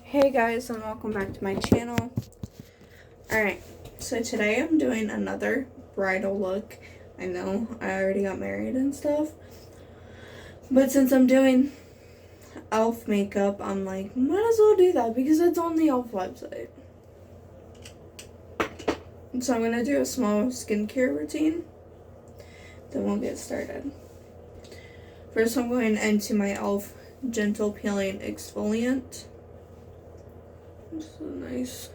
Hey guys, and welcome back to my channel. Alright, so today I'm doing another bridal look. I know I already got married and stuff, but since I'm doing elf makeup, I'm like, might as well do that because it's on the elf website. So I'm going to do a small skincare routine, then we'll get started. First I'm going into my elf gentle peeling exfoliant. Just a nice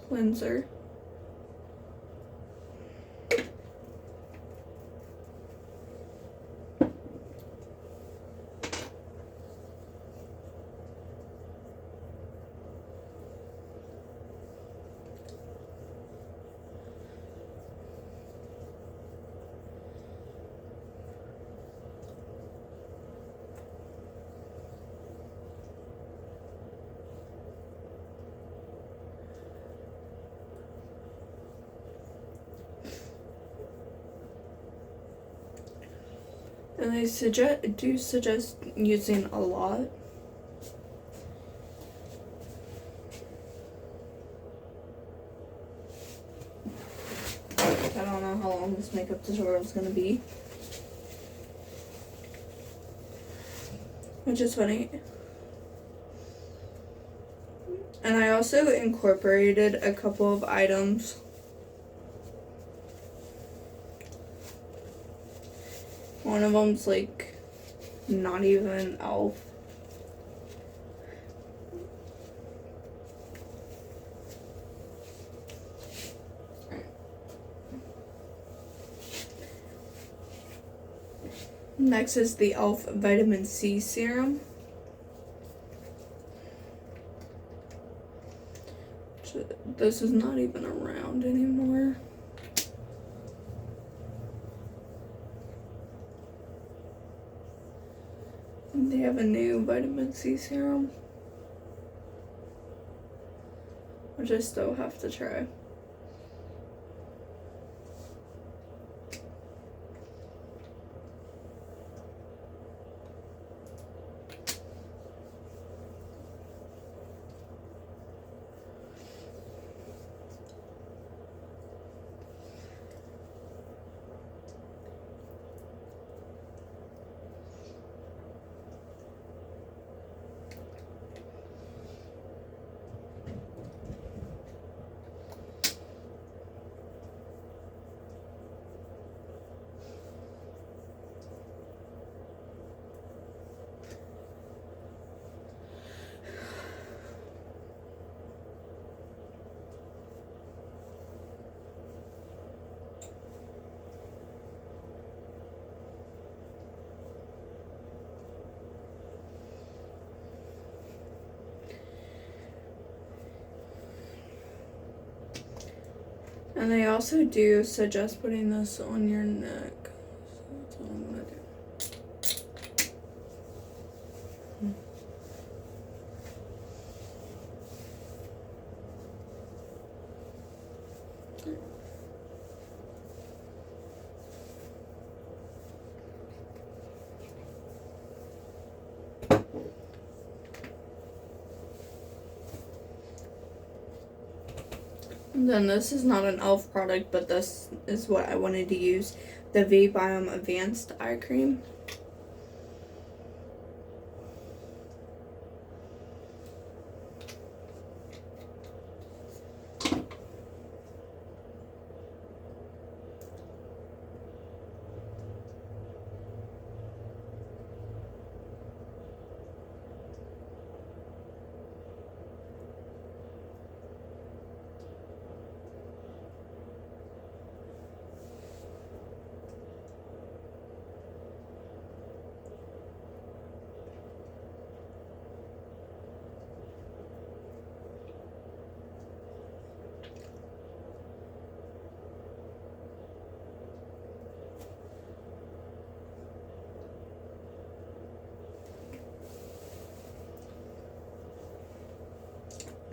cleanser. And I suggest using a lot. I don't know how long this makeup tutorial is going to be, which is funny. And I also incorporated a couple of items. One of them's like not even elf. Next is the elf vitamin C serum. This is not even around anymore. They have a new vitamin C serum, which I still have to try. And they also do suggest putting this on your neck. So that's what I'm gonna do. And then this is not an elf product, but this is what I wanted to use. The V-Biome Advanced Eye Cream.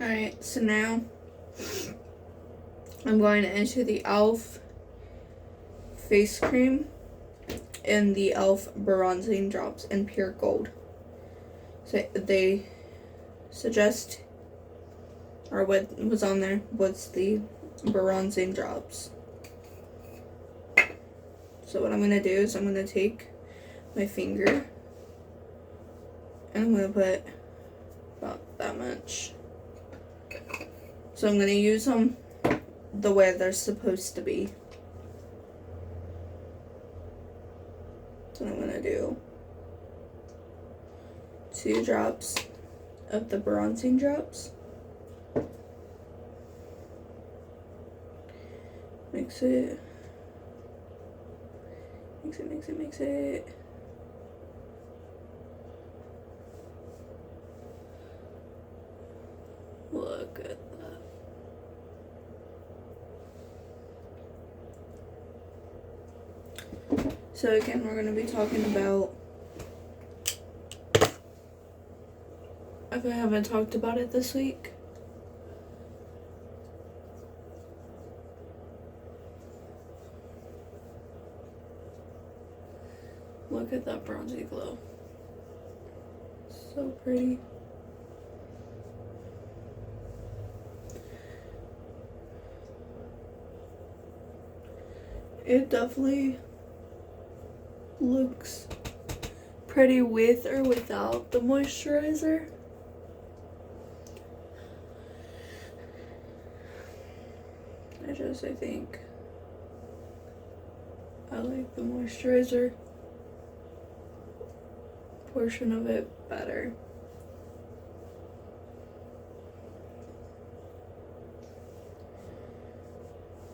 Alright, so now I'm going into the elf face cream. in the e.l.f. bronzing drops in pure gold. So they suggest, or what was on there was the bronzing drops. So what I'm going to do is I'm going to take my finger and I'm going to put about that much. So I'm going to use them the way they're supposed to be. So I'm going to do 2 drops of the bronzing drops. Mix it. Mix it. Look at that. So again, we're going to be talking about, if I haven't talked about it this week, look at that bronzy glow. So pretty. It definitely looks pretty with or without the moisturizer. I think I like the moisturizer portion of it better.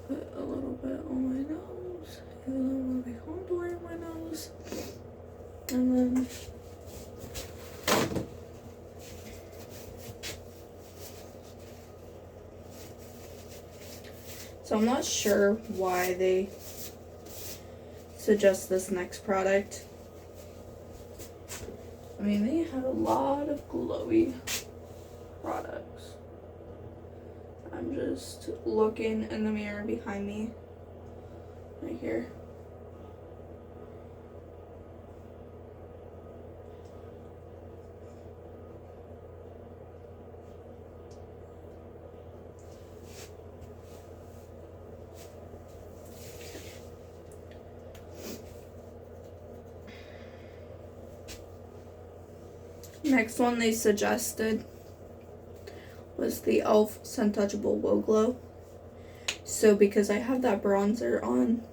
Put a little bit on my nose, a little bit of contour in my nose, and then so I'm not sure why they suggest this next product. I mean, they have a lot of glowy products. I'm just looking in the mirror behind me, right here. Next one they suggested was the e.l.f. Suntouchable Woe Glow. So because I have that bronzer on,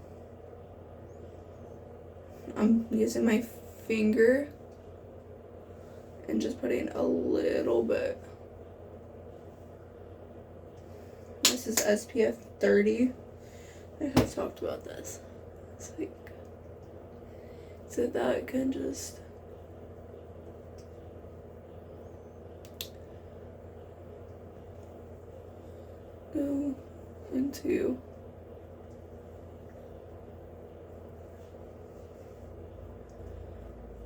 I'm using my finger and just putting a little bit. This is SPF 30. I have talked about this. It's like, so that can just go into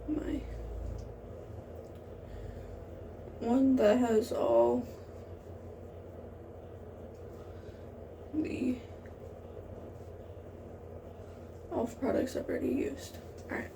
my one that has all the e.l.f. products I've already used. Alright.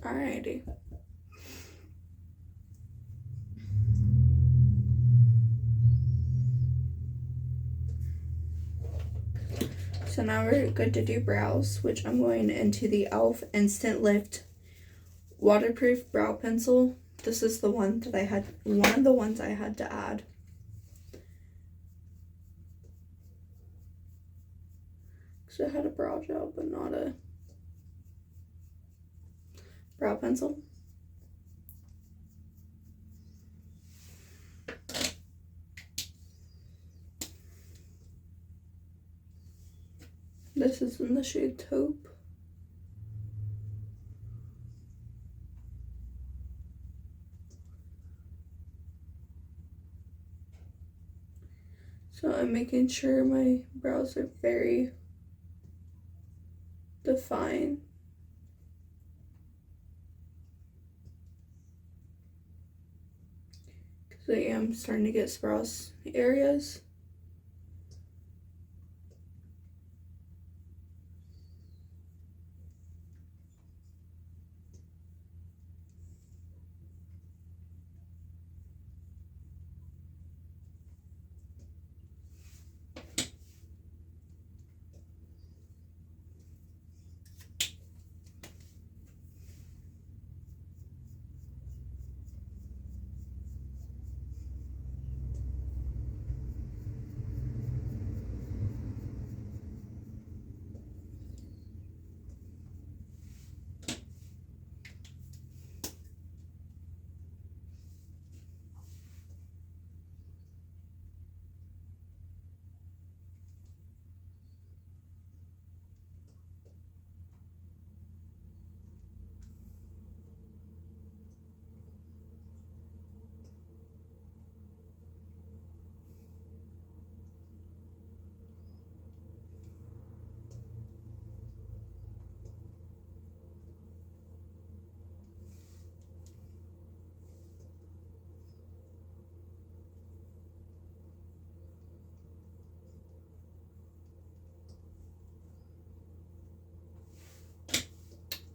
Alrighty. So now we're good to do brows, which I'm going into the e.l.f. Instant Lift Waterproof Brow Pencil. This is the one that I had, one of the ones I had to add. So I had a brow gel, but not a brow pencil. This is in the shade Taupe. So I'm making sure my brows are very defined. Because I am starting to get sprouse areas.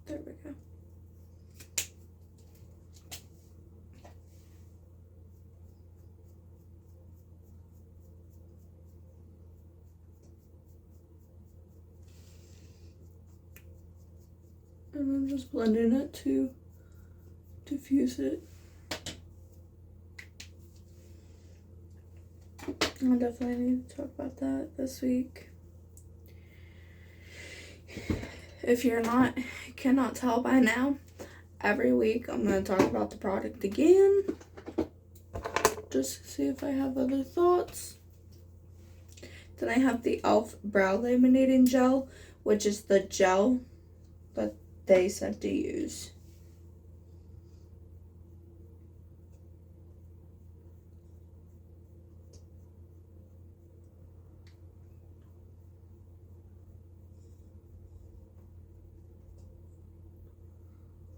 There we go. And I'm just blending it to diffuse it. I definitely need to talk about that this week. If you're cannot tell by now, every week I'm going to talk about the product again, just to see if I have other thoughts. Then I have the e.l.f. Brow Laminating Gel, which is the gel that they said to use.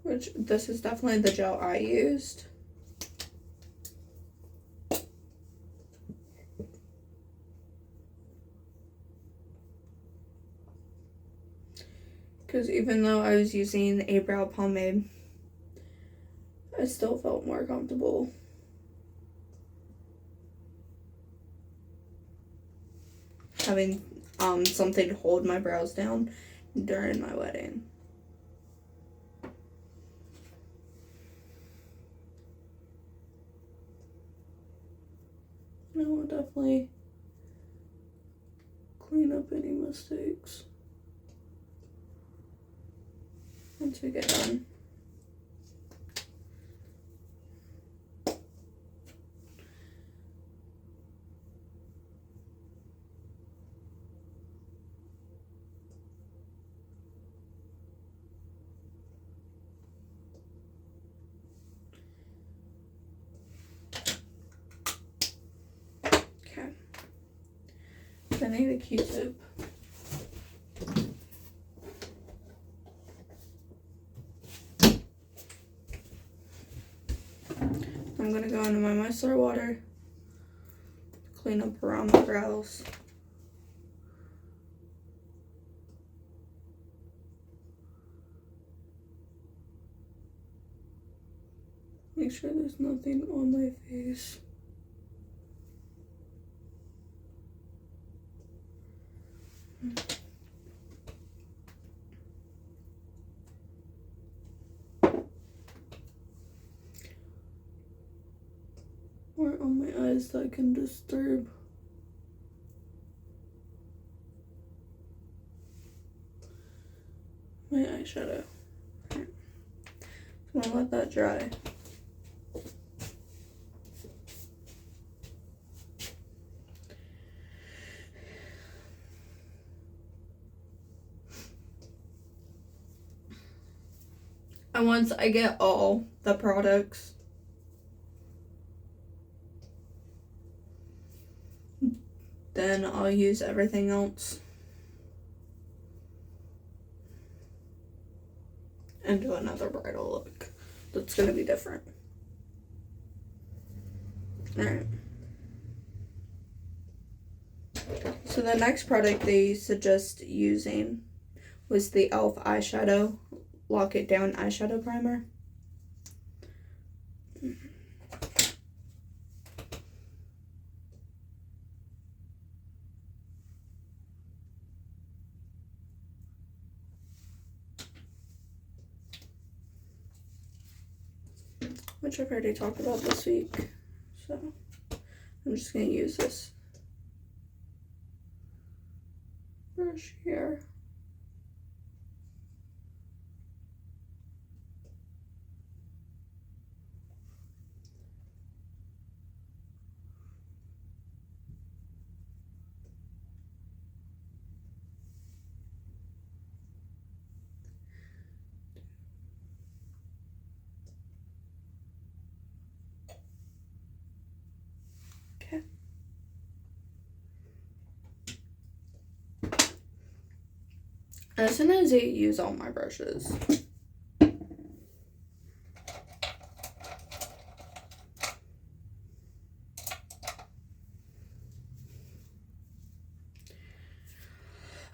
Which, this is definitely the gel I used. Because even though I was using a brow pomade, I still felt more comfortable having something to hold my brows down during my wedding. I will definitely clean up any mistakes once we get done. Okay. I need a Q-tip. I'm gonna go into my micellar water, clean up around my brows. Make sure there's nothing on my face. Or on my eyes that can disturb. My eyeshadow. Right. So I'm gonna let that dry. And once I get all the products . then I'll use everything else and do another bridal look that's going to be different. Alright. So the next product they suggest using was the e.l.f. eyeshadow Lock It Down eyeshadow primer. Which I've already talked about this week, so I'm just going to use this brush here. Okay. As soon as I use all my brushes,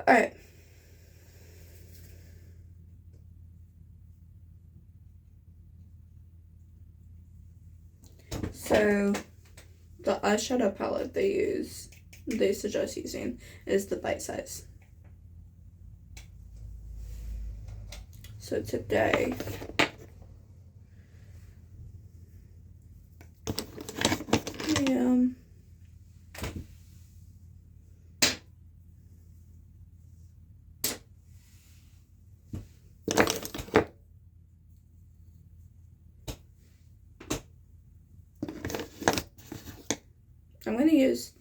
alright. So the eyeshadow palette they suggest using is the Bite Size. So today I'm going to use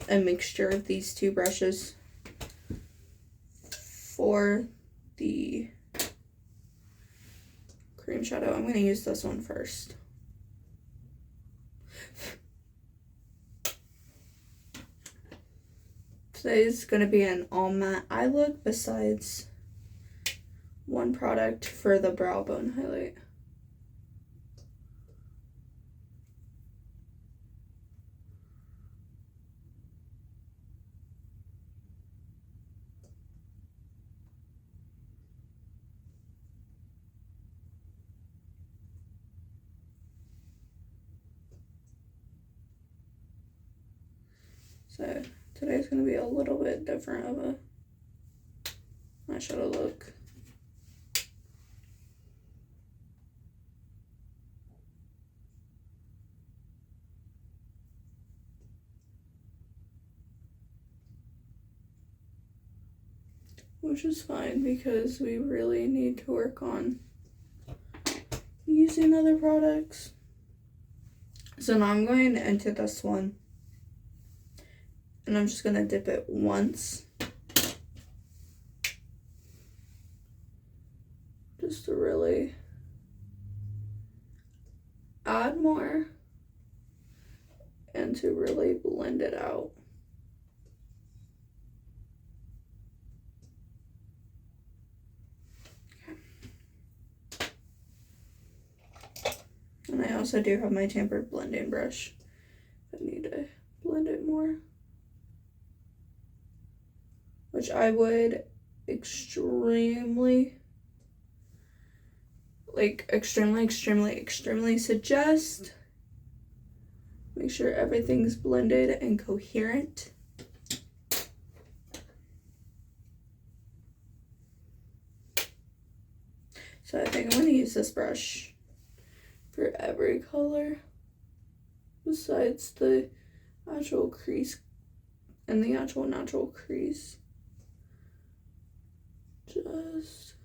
a mixture of these two brushes for the cream shadow. I'm going to use this one first. Today's going to be an all matte eye look besides one product for the brow bone highlight. So today's going to be a little bit different of a eyeshadow look. Which is fine because we really need to work on using other products. So now I'm going into this one. And I'm just going to dip it once. Just to really add more. And to really blend it out. And I also do have my tampered blending brush. I need to blend it more. Which I would extremely suggest. Make sure everything's blended and coherent. So I think I'm going to use this brush for every color besides the actual crease and the actual natural crease. Just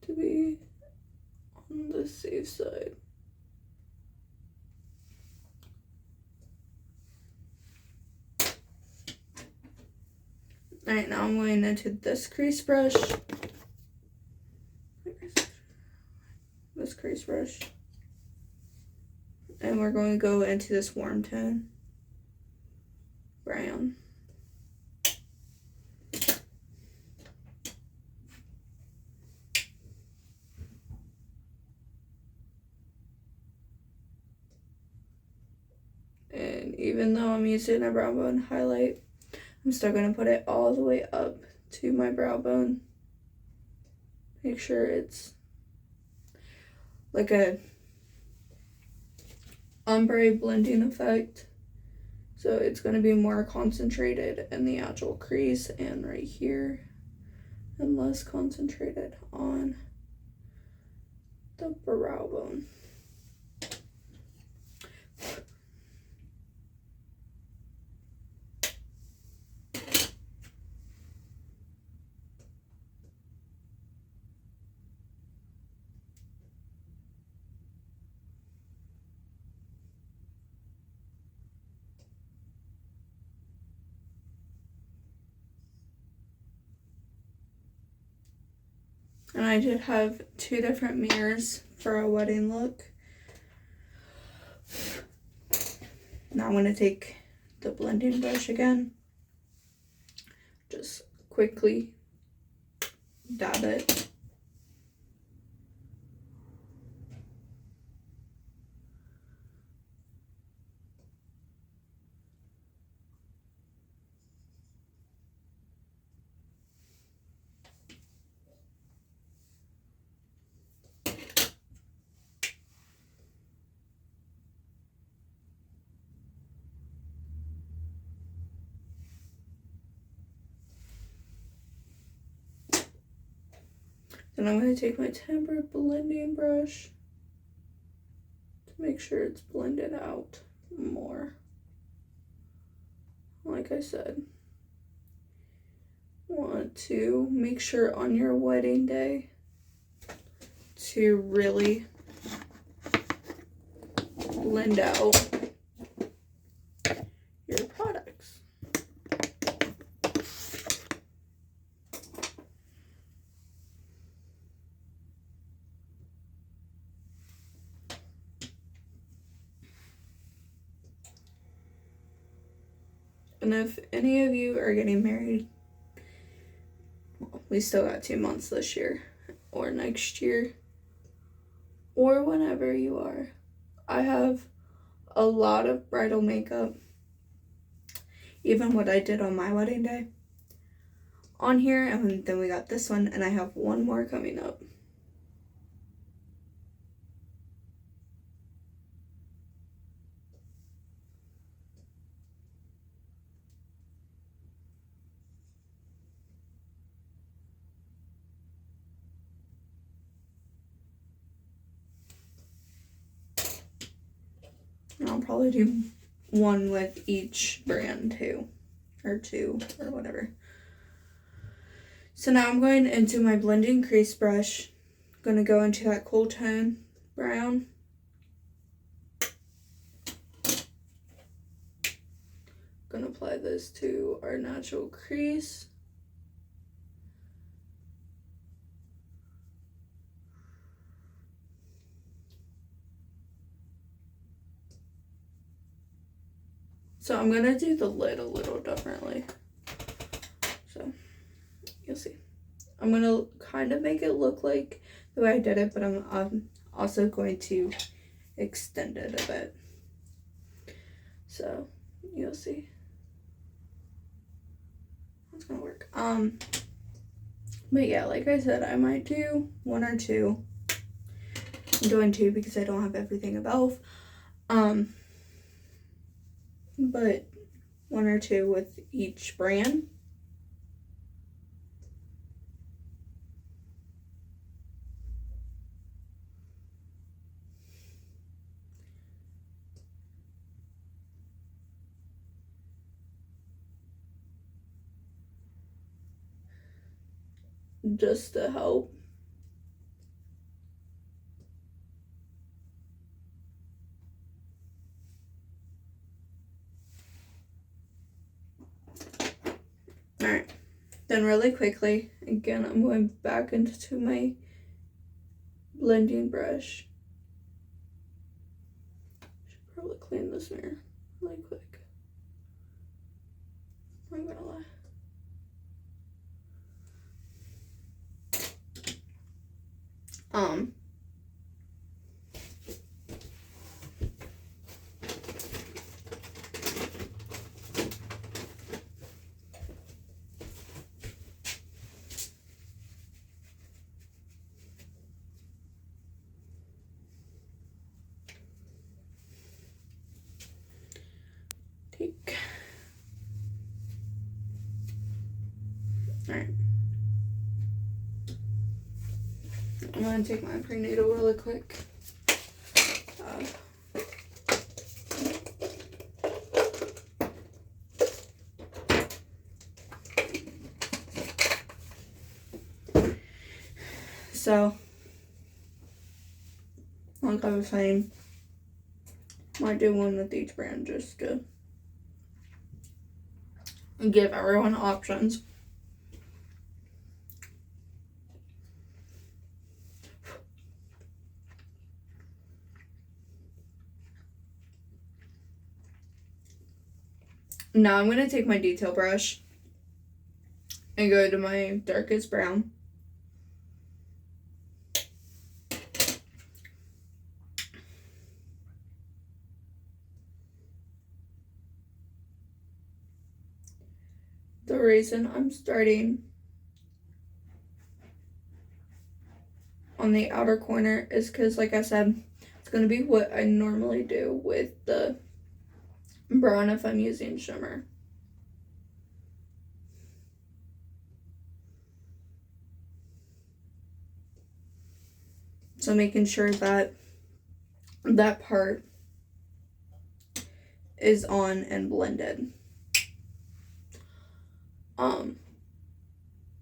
to be on the safe side. Alright, now I'm going into this crease brush. This crease brush. And we're going to go into this warm tone brown. And even though I'm using a brow bone highlight, I'm still going to put it all the way up to my brow bone. Make sure it's like a ombre blending effect. So it's going to be more concentrated in the actual crease and right here, and less concentrated on the brow bone. And I did have 2 different mirrors for a wedding look. Now I'm going to take the blending brush again. Just quickly dab it. Then I'm going to take my tempered blending brush to make sure it's blended out more. Like I said, want to make sure on your wedding day to really blend out your products. And if any of you are getting married, well, we still got 2 months this year or next year or whenever you are. I have a lot of bridal makeup, even what I did on my wedding day, on here, and then we got this one, and I have 1 more coming up. And I'll probably do 1 with each brand too, or 2, or whatever. So now I'm going into my blending crease brush. I'm going to go into that cool tone brown. Going to apply this to our natural crease. So I'm going to do the lid a little differently. So you'll see. I'm going to kind of make it look like the way I did it, but I'm also going to extend it a bit. So you'll see. That's going to work. But yeah, like I said, I might do 1 or 2. I'm doing 2 because I don't have everything above. But 1 or 2 with each brand. Just to help. Alright, Then really quickly, again, I'm going back into my blending brush. Should probably clean this mirror really quick. I'm gonna lie. Take. All right. I'm gonna take my prenatal really quick. So, like I was saying, might do one with each brand just to give everyone options. Now I'm going to take my detail brush and go to my darkest brown. The reason I'm starting on the outer corner is because, like I said, it's going to be what I normally do with the brown if I'm using shimmer. So making sure that that part is on and blended.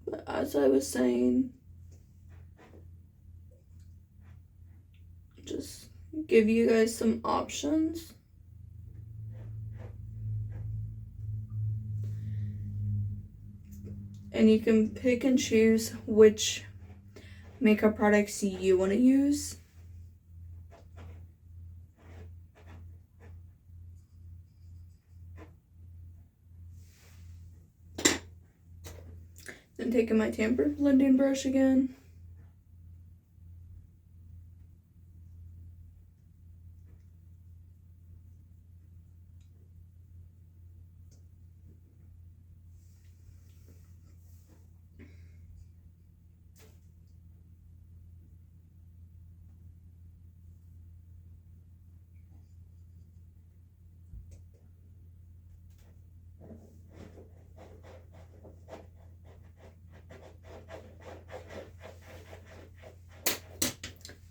But as I was saying, just give you guys some options. And you can pick and choose which makeup products you want to use. Then taking my tamper blending brush again.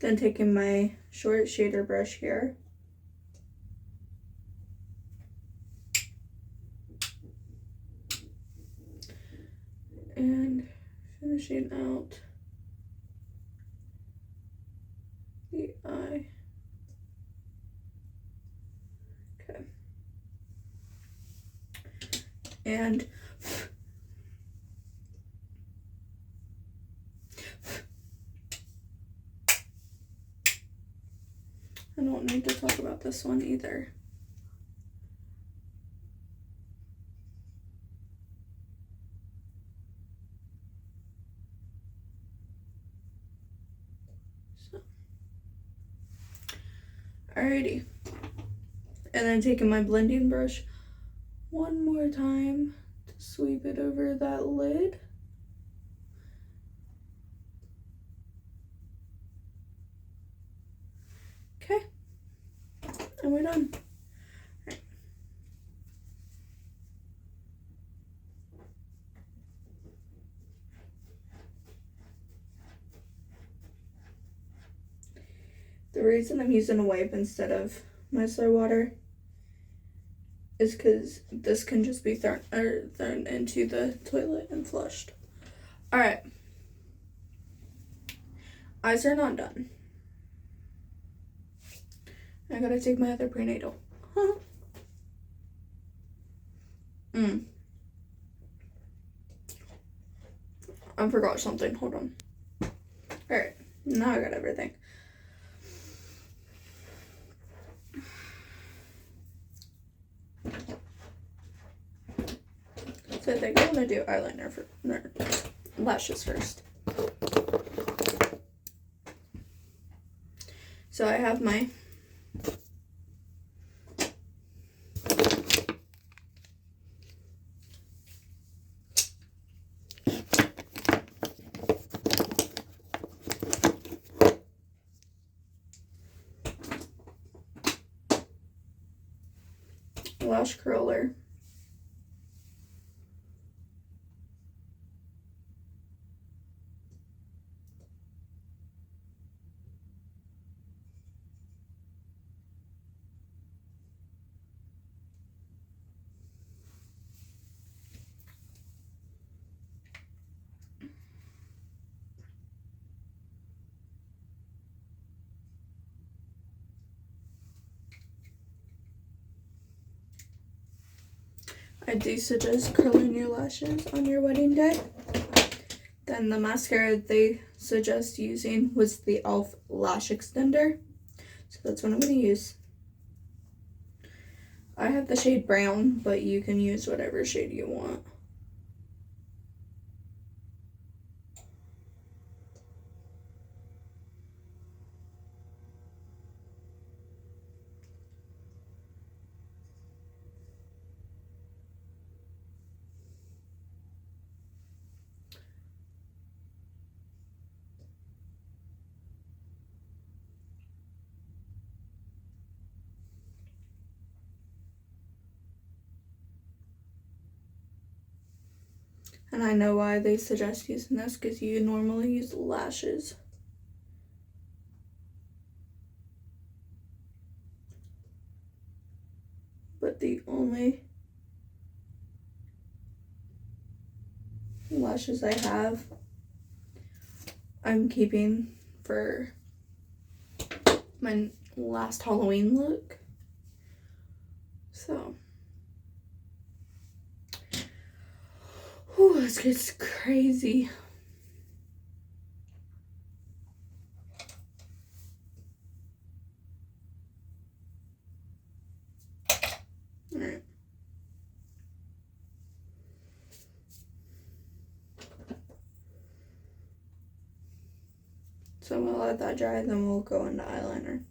Then taking my short shader brush here. And finishing out the eye. Okay. And I don't need to talk about this one either. So, alrighty. And then taking my blending brush one more time to sweep it over that lid. Okay. And we're done. Right. The reason I'm using a wipe instead of micellar water is because this can just be thrown into the toilet and flushed. Alright. Eyes are not done. I gotta take my other prenatal. I forgot something. Hold on. Alright, now I got everything. So I think I'm gonna do eyeliner for lashes first. So I have my lash curler. I do suggest curling your lashes on your wedding day. Then the mascara they suggest using was the e.l.f. Lash Extender. So that's what I'm going to use. I have the shade brown, but you can use whatever shade you want. And I know why they suggest using this, because you normally use lashes. But the only lashes I have, I'm keeping for my last Halloween look. So, this gets crazy. Alright. So I'm gonna let that dry, then we'll go into eyeliner.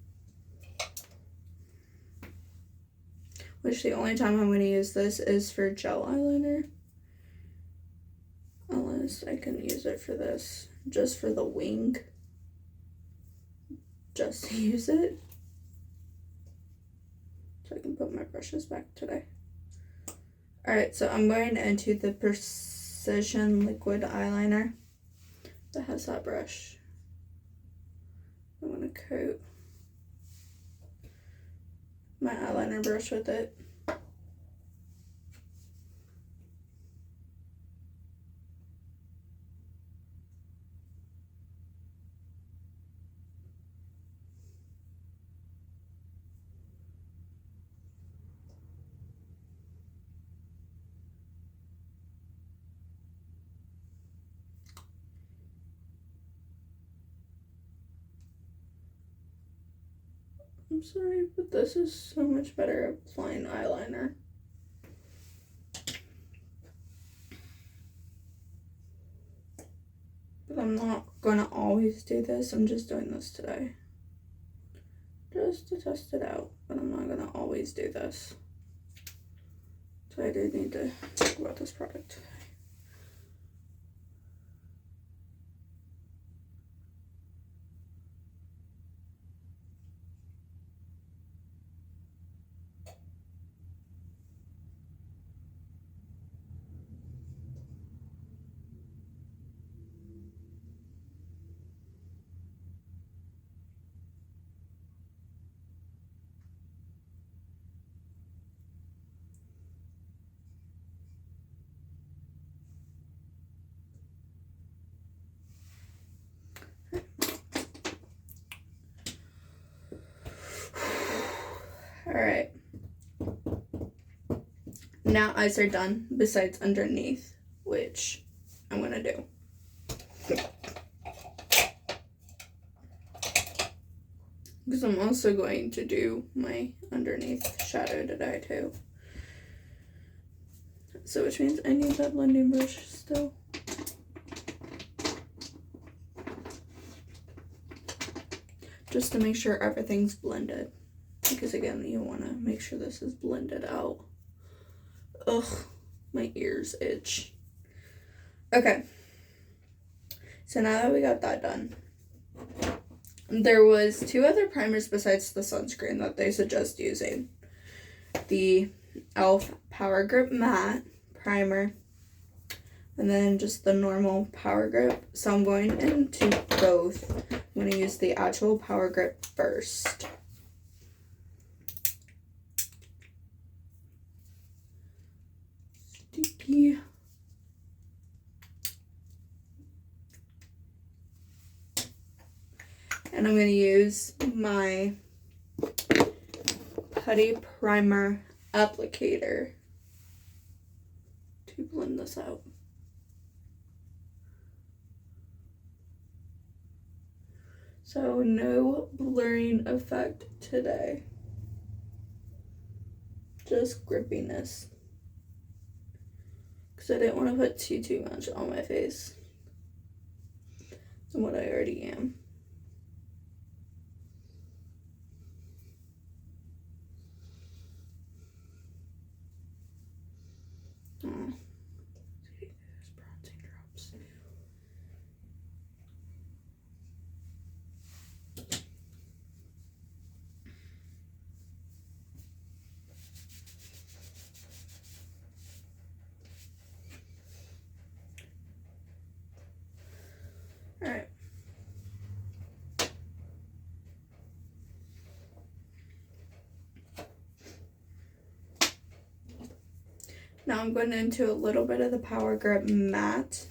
Which the only time I'm gonna use this is for gel eyeliner. Unless I can use it for this, just for the wing. Just to use it. So I can put my brushes back today. Alright, so I'm going into the Precision Liquid Eyeliner that has that brush. I'm going to coat my eyeliner brush with it. I'm sorry, but this is so much better at applying eyeliner. But I'm not gonna always do this. I'm just doing this today. Just to test it out. But I'm not gonna always do this. So I do need to talk about this product today. Alright. Now eyes are done, besides underneath, which I'm gonna do. Because I'm also going to do my underneath shadow today too. So which means I need that blending brush still. Just to make sure everything's blended. Because again, you want to make sure this is blended out. Ugh, my ears itch. Okay. So now that we got that done, there was 2 other primers besides the sunscreen that they suggest using. The e.l.f. Power Grip Matte Primer, and then just the normal Power Grip. So I'm going into both. I'm going to use the actual Power Grip first. Sticky. And I'm going to use my Putty Primer applicator to blend this out. So no blurring effect today. Just grippiness. Because I didn't want to put too much on my face than what I already am. Oh. See, there's bronzing drops. Alright. Now I'm going into a little bit of the Power Grip Matte.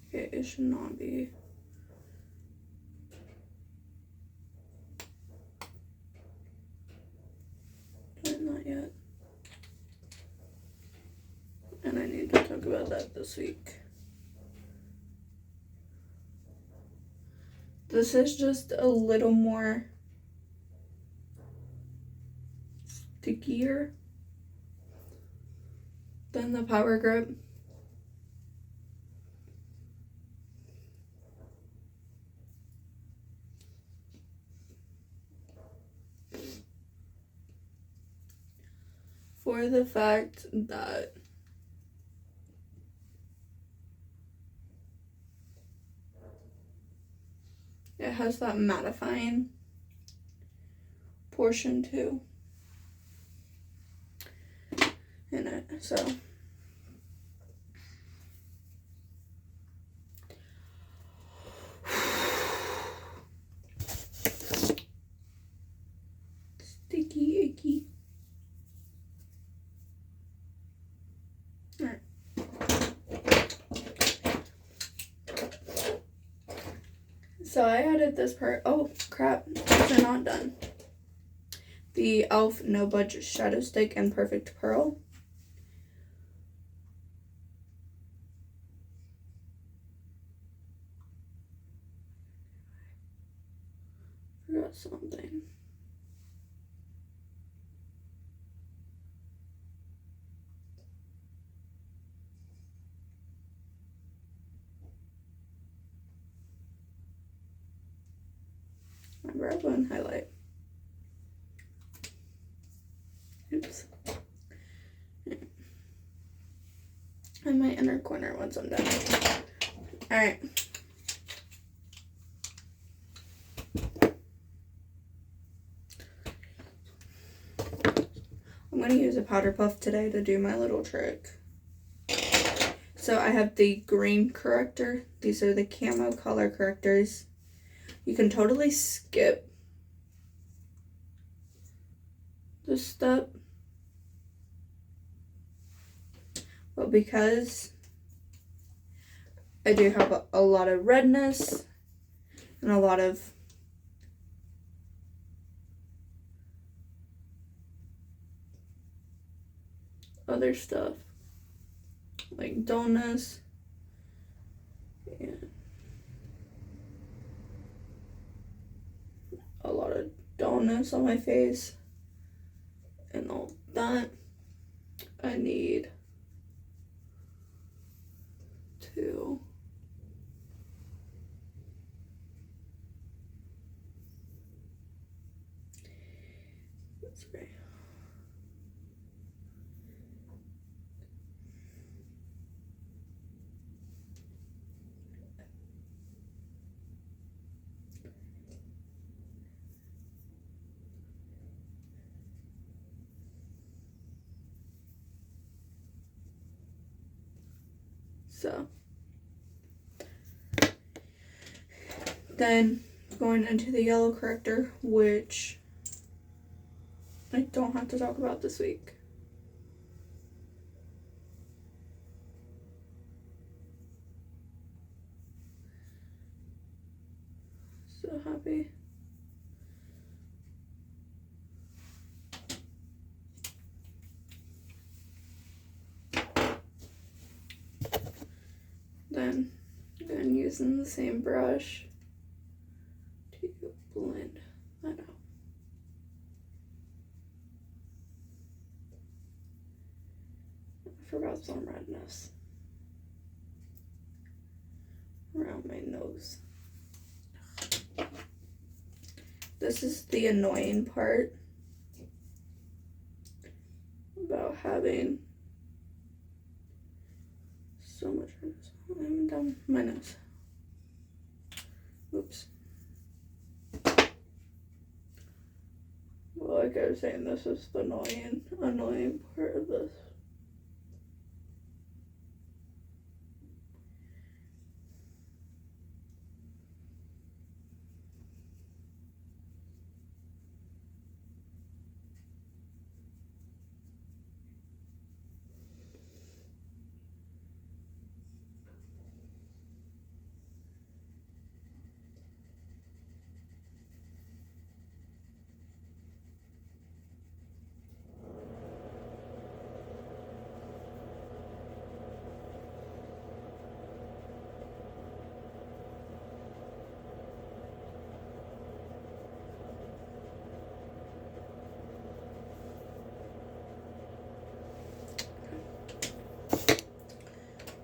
Okay, it should not be. Not yet. And I need to talk about that this week. This is just a little more stickier than the Power Grip. For the fact that it has that mattifying portion too in it, so sticky icky. All right. So I added this part. Oh crap, these are not done. The e.l.f. No Budge Shadow Stick and Perfect Pearl. Forgot something. My brow bone highlight. Oops. And my inner corner once I'm done. Alright. I'm going to use a powder puff today to do my little trick. So I have the green corrector. These are the camo color correctors. You can totally skip this step. But because I do have a lot of redness and a lot of other stuff like dullness and a lot of dullness on my face and all that. I need to sorry. So then going into the yellow corrector, which I don't have to talk about this week. So happy. Then again using the same brush to blend that out. I forgot some redness around my nose. This is the annoying part about having so much redness. I haven't done my nose. Oops. Well, like I was saying, this is the annoying part of this.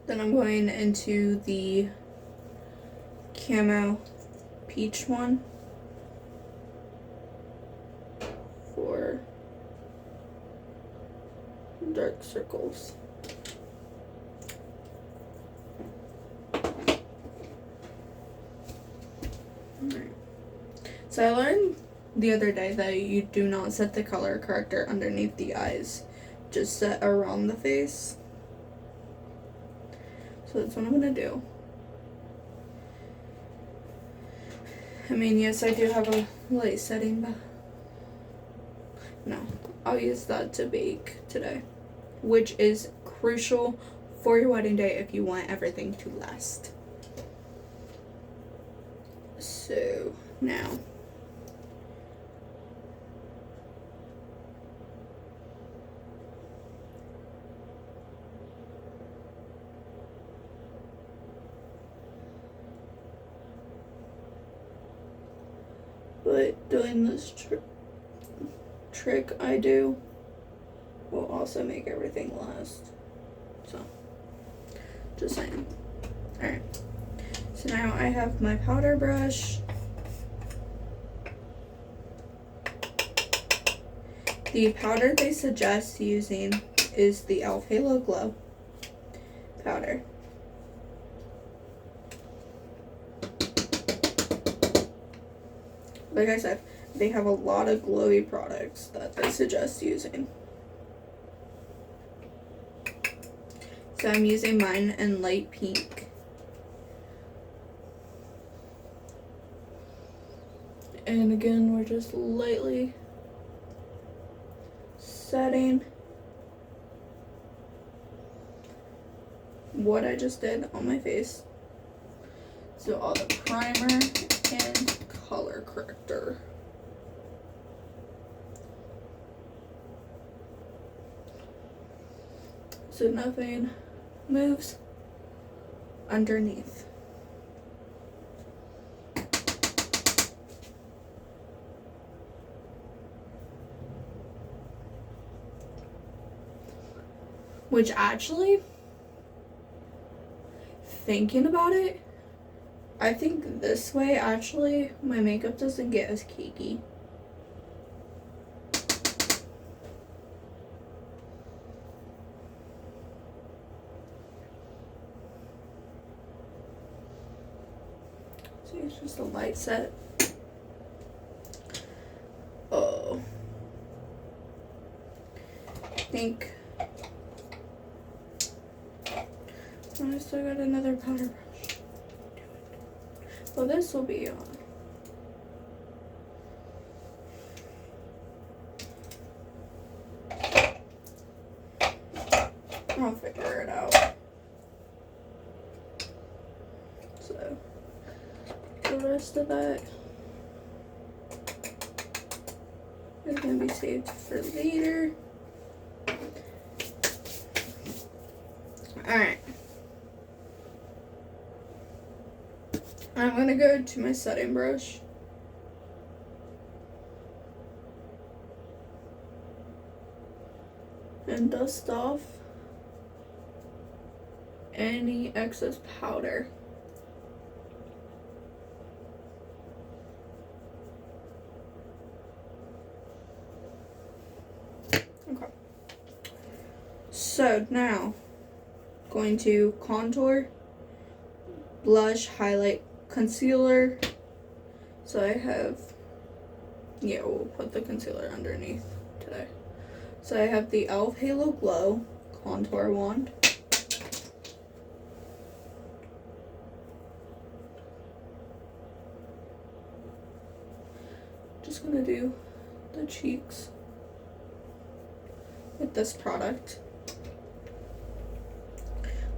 Then I'm going into the camo peach one for dark circles. Alright. So I learned the other day that you do not set the color corrector underneath the eyes, just set around the face. So that's what I'm gonna do. I mean, yes, I do have a light setting, but no, I'll use that to bake today, which is crucial for your wedding day if you want everything to last. So now but doing this trick I do will also make everything last. So, just saying. Alright. So now I have my powder brush. The powder they suggest using is the e.l.f. Halo Glow powder. Like I said, they have a lot of glowy products that they suggest using. So I'm using mine in light pink. And again, we're just lightly setting what I just did on my face. So all the primer and color corrector. so nothing moves underneath. Which actually, thinking about it, I think this way actually my makeup doesn't get as cakey. See, it's just a light set. Oh. I think I still got another powder brush. Well, this will be on. I'll figure it out. So, the rest of that is going to be saved for later. Alright. I'm going to go to my setting brush. And dust off any excess powder. Okay. So now, going to contour, blush, highlight, concealer. So I have, yeah, we'll put the concealer underneath today. So I have the e.l.f. Halo Glow contour wand. Just gonna do the cheeks with this product,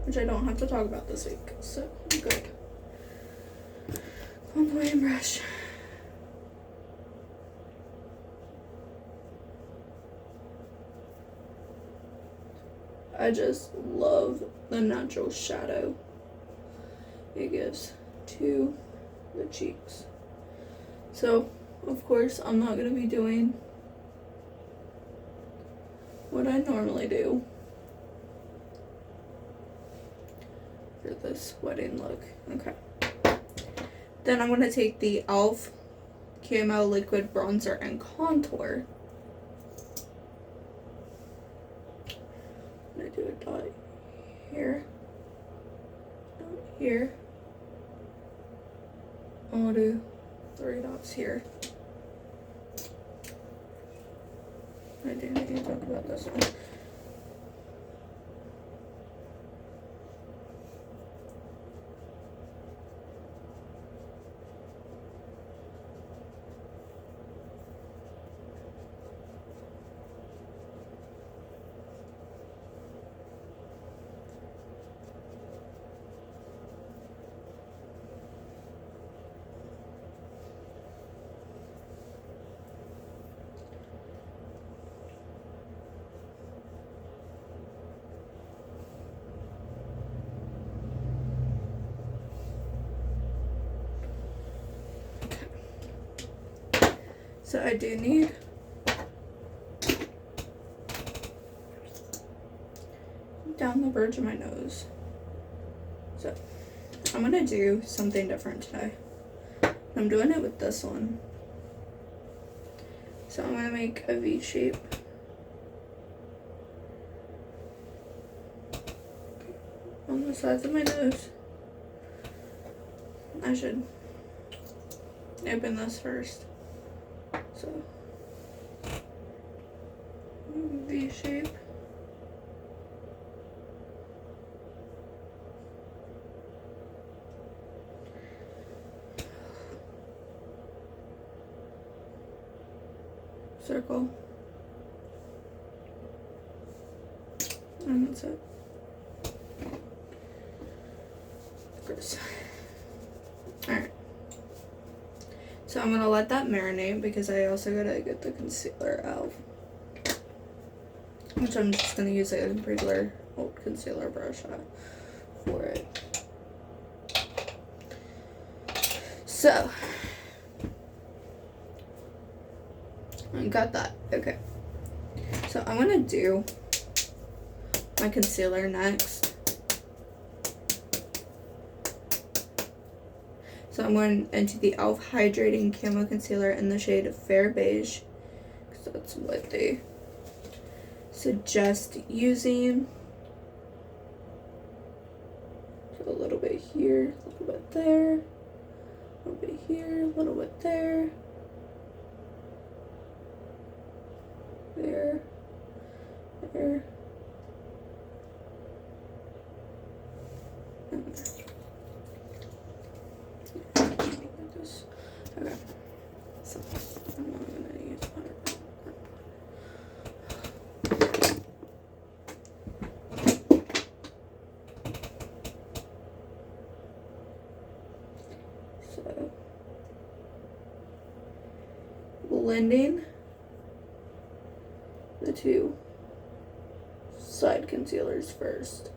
which I don't have to talk about this week, so I'm good. Contouring brush. I just love the natural shadow it gives to the cheeks. So, of course, I'm not going to be doing what I normally do for this wedding look. Okay. Then I'm going to take the e.l.f. Camo Liquid Bronzer and Contour. I'm going to do a dot here, dot here. I'll do 3 dots here. I do need to talk about this one. So I do need down the bridge of my nose. So I'm gonna do something different today. I'm doing it with this one. So I'm gonna make a V shape. On the sides of my nose. I should open this first. So, V shape. Circle. And that's it. Gross. Alright. So I'm gonna let that marinate because I also gotta get the concealer out, which I'm just gonna use a regular old concealer brush for it. So, I got that. Okay. So, I'm going to do my concealer next. So, I'm going into the e.l.f. Hydrating Camo Concealer in the shade Fair Beige, because that's what they suggest using. So, a little bit here, a little bit there. A little bit here, a little bit there, there, and there. Okay, so I'm not gonna use water. So, blending the two side concealers first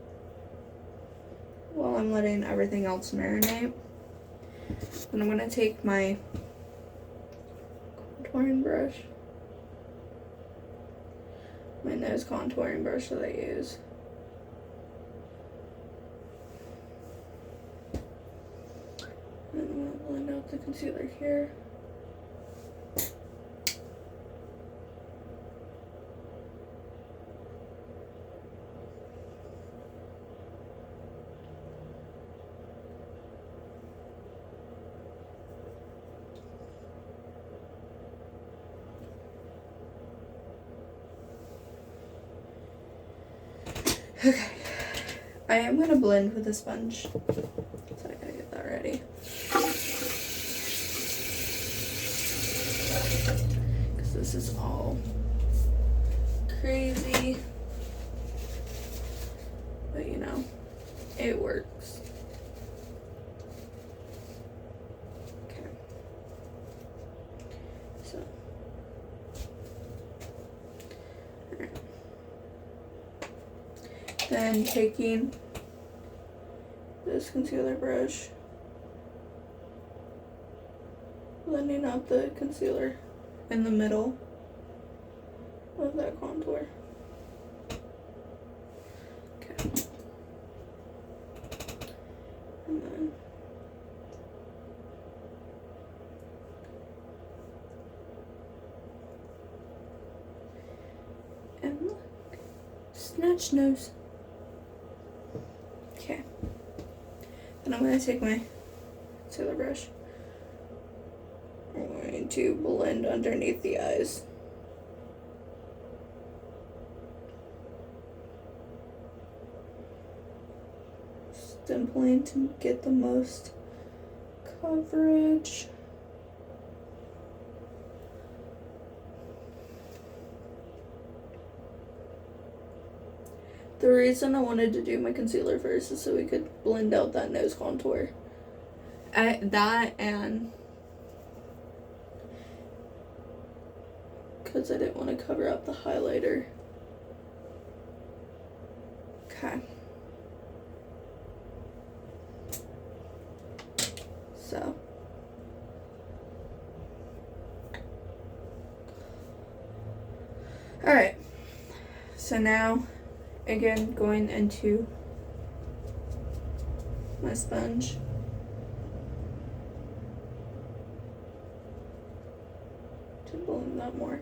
while I'm letting everything else marinate. Then I'm going to take my contouring brush, my nose contouring brush that I use, and I'm going to blend out the concealer here. Okay, I am going to blend with a sponge, so I gotta get that ready. Because this is all crazy, but you know, it works. Okay, so, alright. Then taking this concealer brush, blending out the concealer in the middle of that contour. Okay. And then and look, snatch nose. Okay. Then I'm going to take my concealer brush. I'm going to blend underneath the eyes. Dimpling to get the most coverage. The reason I wanted to do my concealer first is so we could blend out that nose contour. That and because I didn't want to cover up the highlighter. Okay. So. Alright. So now, again, going into my sponge. To blend that more.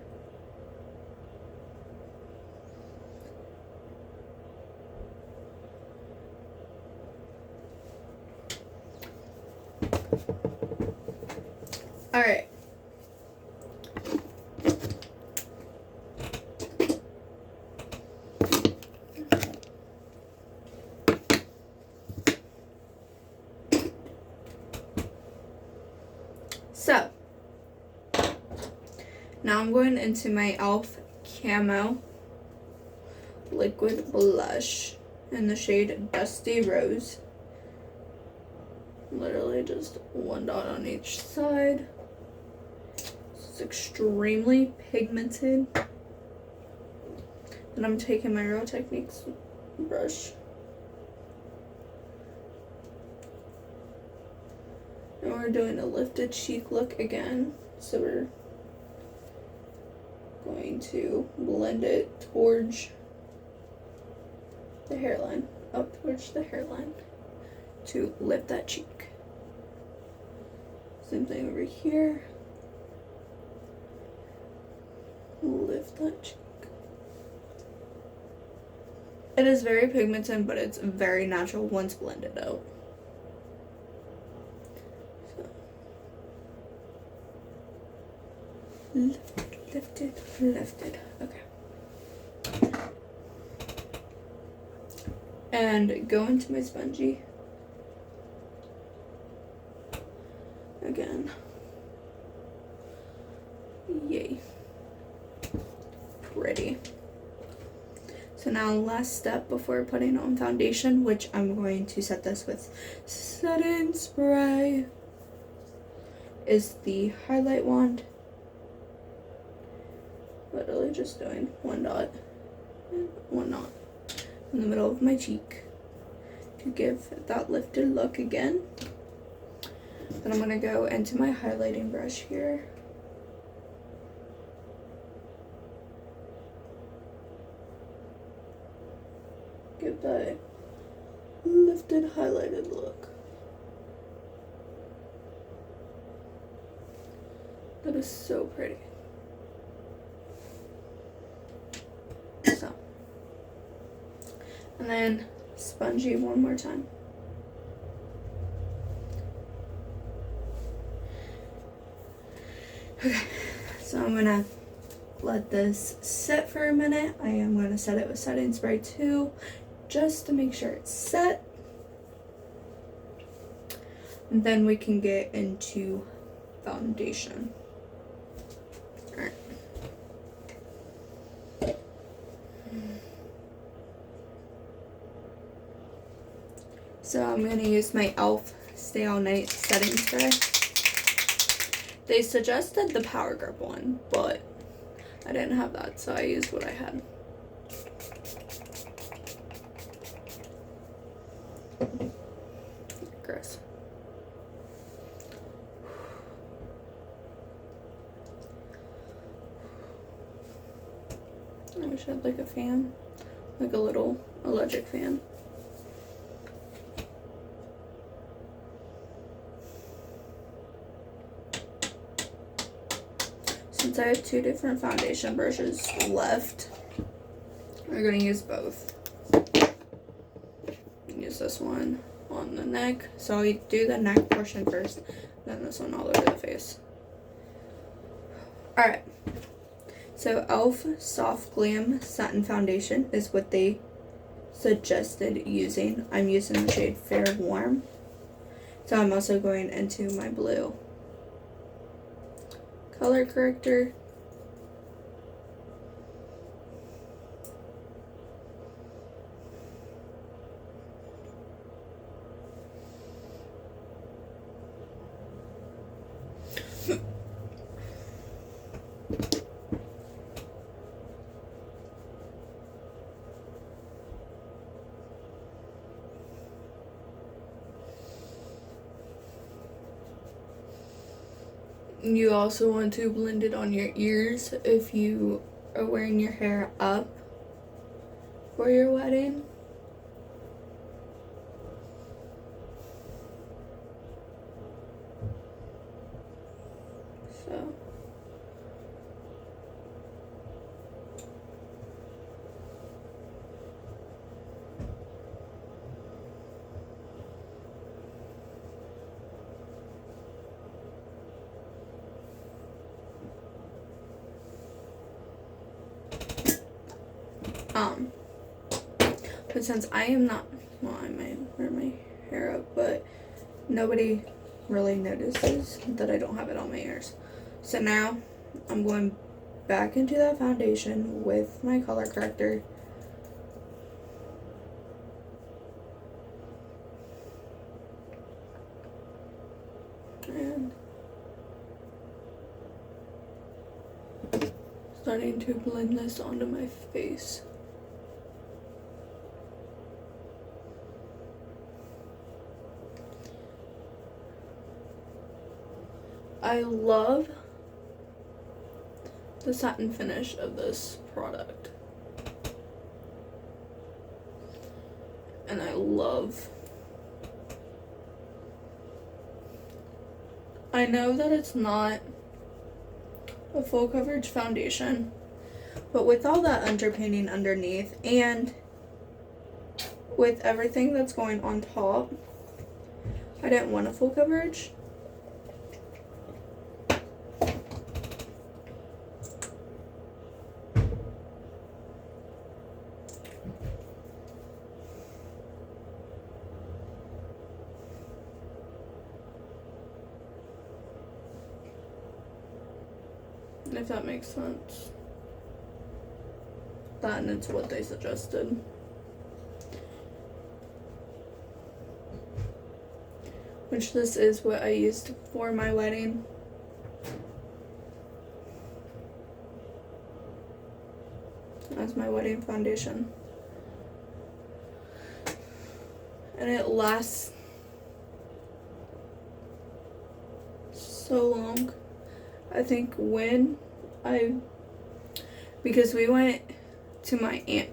Alright. So, now I'm going into my e.l.f. Camo Liquid Blush in the shade Dusty Rose. Literally just one dot on each side. It's extremely pigmented. Then I'm taking my Real Techniques brush. And we're doing a lifted cheek look again. So we're going to blend it towards the hairline, up towards the hairline to lift that cheek. Same thing over here. Lift that cheek. It is very pigmented, but it's very natural once blended out. So. Lifted, lifted. Okay. And go into my spongy. Again. Yay. Pretty. So now last step before putting on foundation, which I'm going to set this with setting spray, is the highlight wand. Literally just doing one dot and one dot in the middle of my cheek to give that lifted look again. Then I'm going to go into my highlighting brush here. Give that lifted highlighted look. That is so pretty. So, and then spongy one more time. Okay, so I'm gonna let this sit for a minute. I am gonna set it with setting spray too, just to make sure it's set. And then we can get into foundation. Alright. So I'm gonna use my e.l.f. Stay All Night setting spray. They suggested the Power Grip one, but I didn't have that, so I used what I had. Gross. I wish I had like a fan, like a little electric fan. Since I have two different foundation brushes left, we're going to use both. Use this one on the neck. So I do the neck portion first, then this one all over the face. Alright. So e.l.f. Soft Glam Satin Foundation is what they suggested using. I'm using the shade Fair Warm. So I'm also going into my blue color corrector. You also want to blend it on your ears if you are wearing your hair up for your wedding. So but since I am not, well, I might wear my hair up, but nobody really notices that I don't have it on my ears. So now I'm going back into that foundation with my color corrector. And starting to blend this onto my face. I love the satin finish of this product. And I know that it's not a full coverage foundation, but with all that underpainting underneath and with everything that's going on top, I didn't want a full coverage. If that makes sense. That, and it's what they suggested. Which this is what I used for my wedding. As my wedding foundation. And it lasts so long. I think because we went to my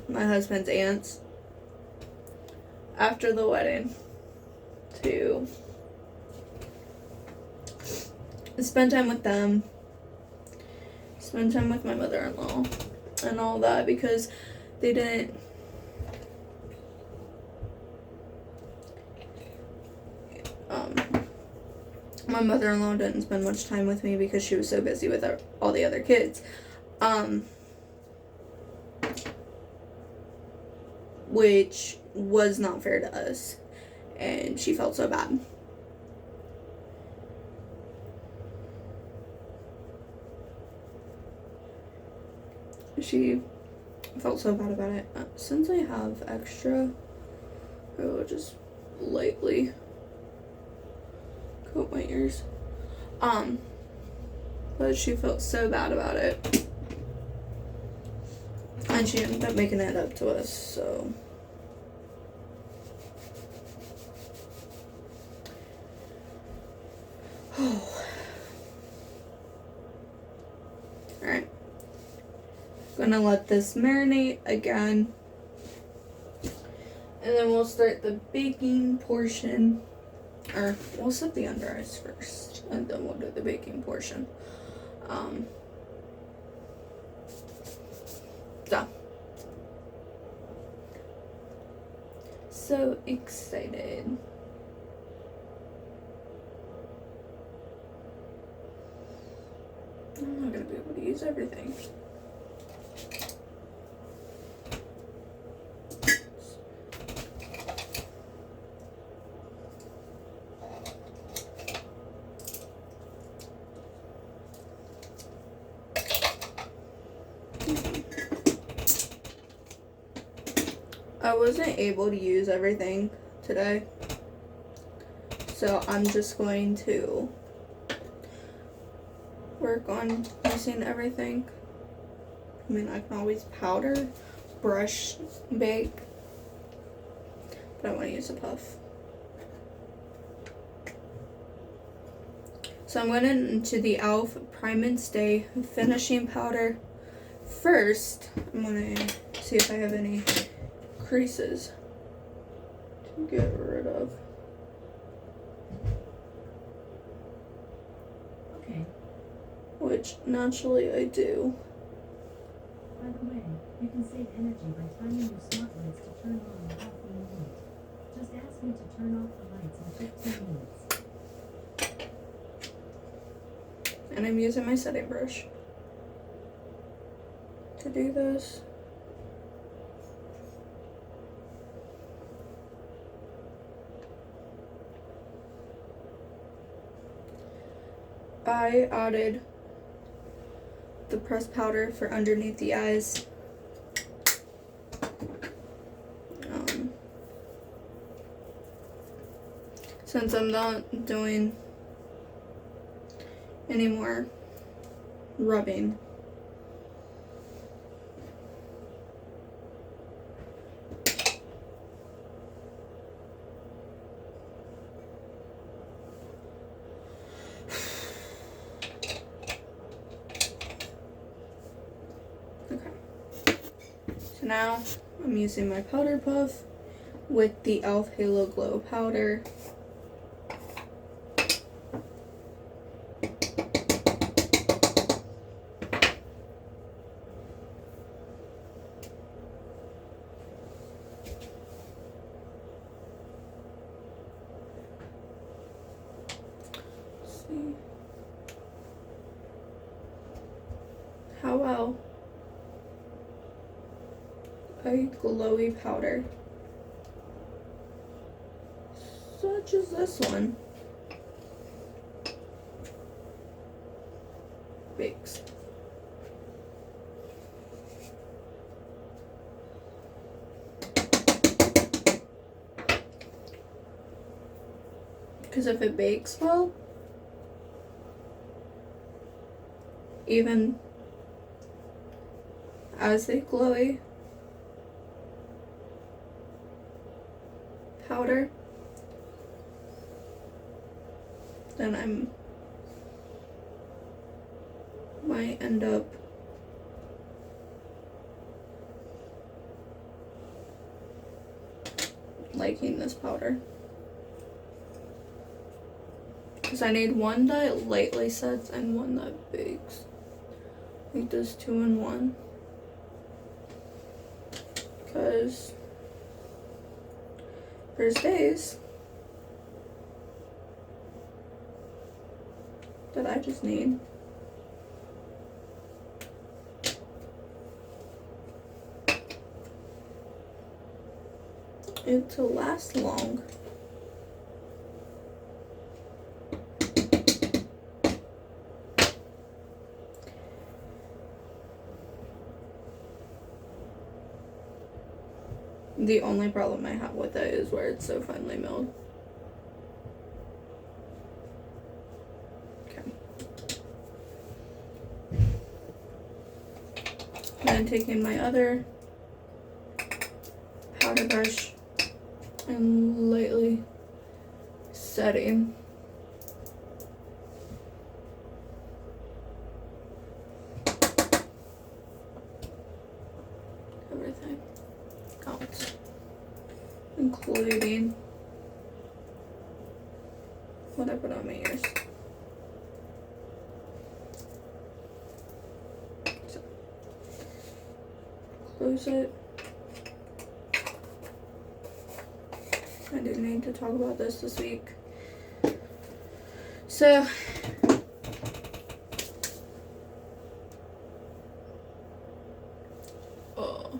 my husband's aunt's after the wedding to spend time with them, spend time with my mother-in-law and all that, because they didn't my mother-in-law didn't spend much time with me because she was so busy with all the other kids, which was not fair to us, and she felt so bad. She felt so bad about it. Since I have extra, I will just lightly coat my ears. But she felt so bad about it, and she ended up making it up to us, so. Alright. Gonna let this marinate again. And then we'll start the baking portion. Or we'll set the under eyes first, and then we'll do the baking portion. So excited. I'm not gonna be able to use everything. I wasn't able to use everything today, so I'm just going to work on using everything. I mean, I can always powder, brush, bake, but I want to use a puff. So I'm going into the e.l.f. Prime and Stay finishing powder. First, I'm going to see if I have any creases to get rid of. Okay. Which naturally I do. By the way, you can save energy by timing your smart lights to turn on without being late. Just ask me to turn off the lights in 15 minutes. And I'm using my setting brush to do this. I added the pressed powder for underneath the eyes. Since I'm not doing any more rubbing. now I'm using my powder puff with the e.l.f. Halo Glow powder. See how well a glowy powder such as this one bakes. Because if it bakes well, even as a glowy powder, then might end up liking this powder. Because I need one that lightly sets and one that bakes. Like this 2-in-1. Because there's days that I just need it to last long. The only problem I have with it is where it's so finely milled. Okay. Then taking my other powder brush and lightly setting everything out, including what I put on my ears. So, close it. I do need to talk about this week. So, oh.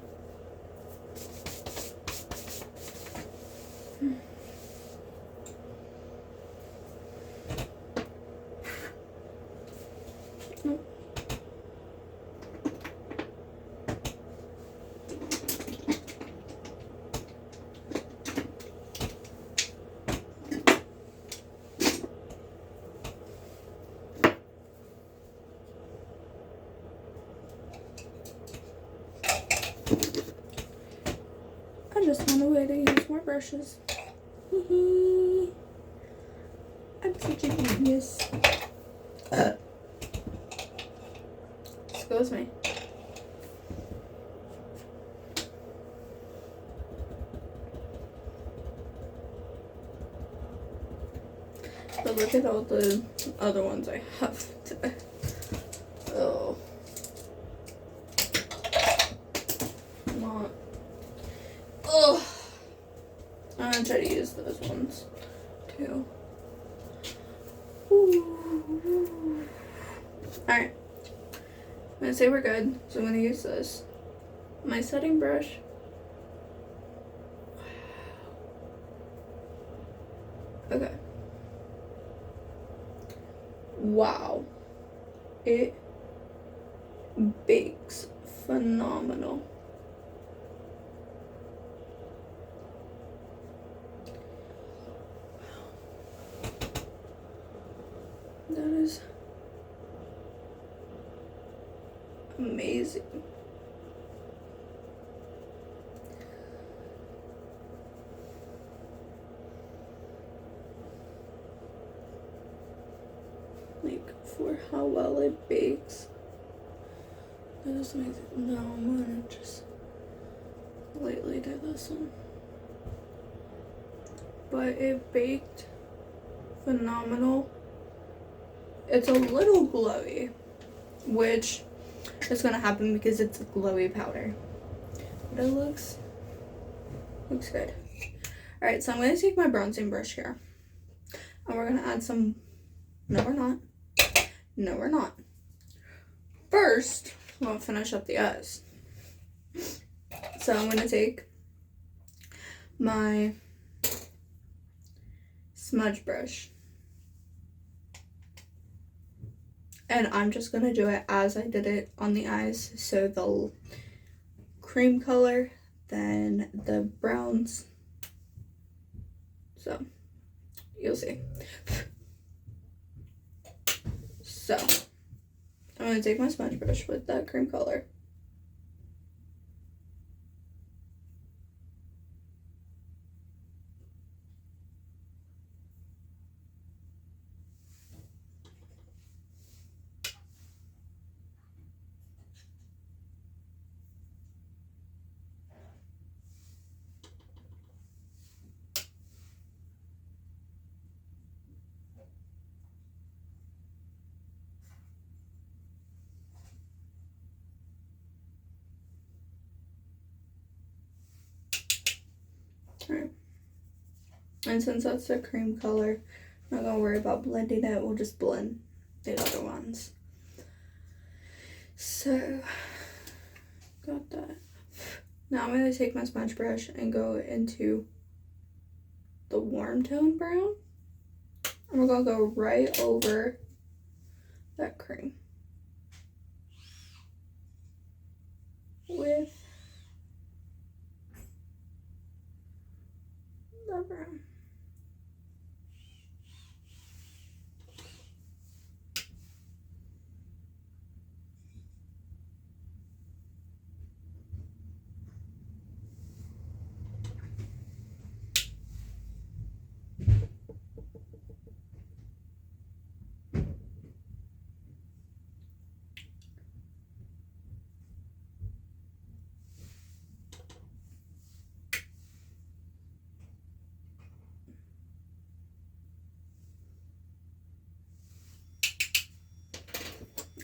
I just found a way to use more brushes. I'm such a genius. Excuse me. But look at all the other ones I have today. Oh. Not. Oh. I'm gonna try to use those ones too. Alright. I'm gonna say we're good, so I'm gonna use this. My setting brush. Okay. Wow. It bakes phenomenal. That is amazing. Like, for how well it bakes. That is amazing. Now I'm gonna just lately do this one. But it baked phenomenal. It's a little glowy, which is gonna happen because it's a glowy powder. But it looks good. Alright, so I'm gonna take my bronzing brush here. And we're gonna add some, no we're not. No we're not. First, we'll finish up the eyes. So I'm gonna take my smudge brush. And I'm just gonna do it as I did it on the eyes. So the cream color, then the browns. So you'll see. So I'm gonna take my smudge brush with that cream color. Alright. And since that's the cream color, I'm not gonna worry about blending it. We'll just blend the other ones. So, got that. Now I'm gonna take my smudge brush and go into the warm tone brown. And we're gonna go right over that cream with the brown.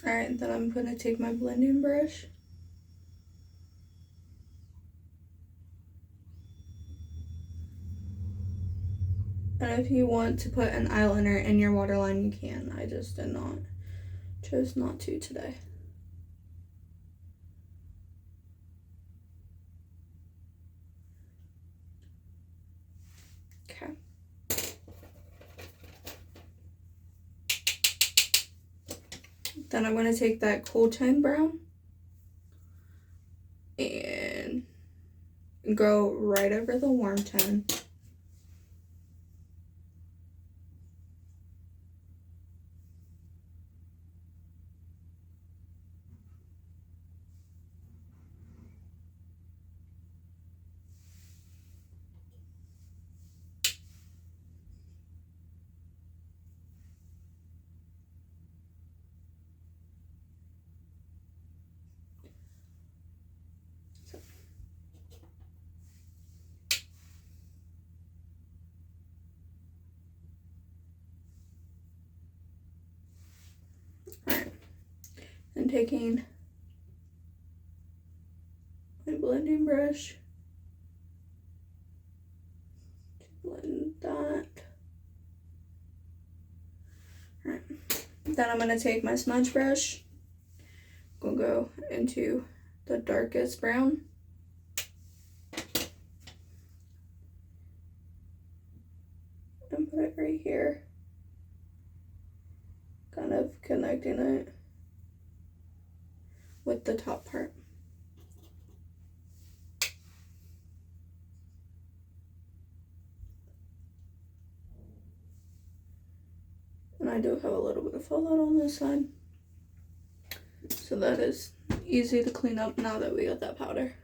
Alright, then I'm gonna take my blending brush. And if you want to put an eyeliner in your waterline, you can. I just did not. Chose not to today. Okay. Then I'm going to take that cool tone brown and go right over the warm tone. Alright, and taking my blending brush to blend that. Alright, then I'm going to take my smudge brush, gonna go into the darkest brown. And put it right here. Kind of connecting it with the top part. And I do have a little bit of fallout on this side. So that is easy to clean up now that we got that powder.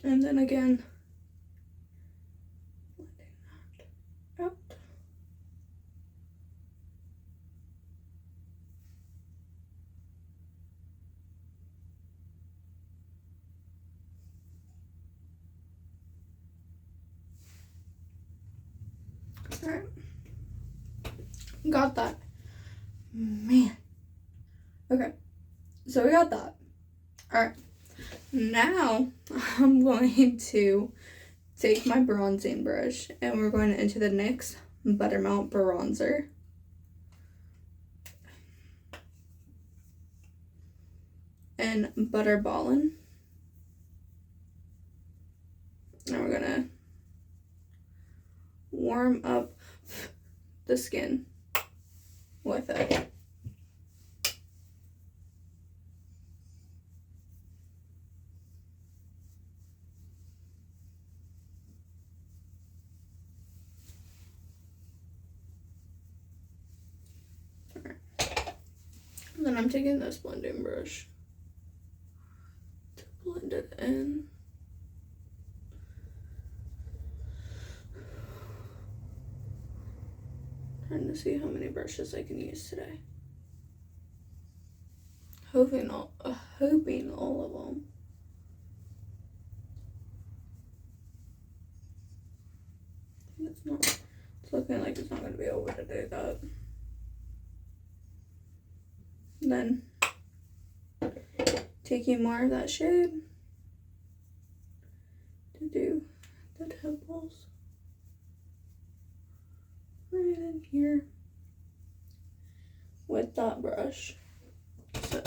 And then again, blending that out. Alright. Got that. Man. Okay. So we got that. Alright. Now I'm going to take my bronzing brush and we're going into the NYX Buttermelt Bronzer. And Butterballin'. And we're gonna warm up the skin with it. Alright. And then I'm taking this blending brush to blend it in. Trying to see how many brushes I can use today. Hoping all of them. It's looking like it's not going to be able to do that. Then taking more of that shade to do the temples. Right in here with that brush. So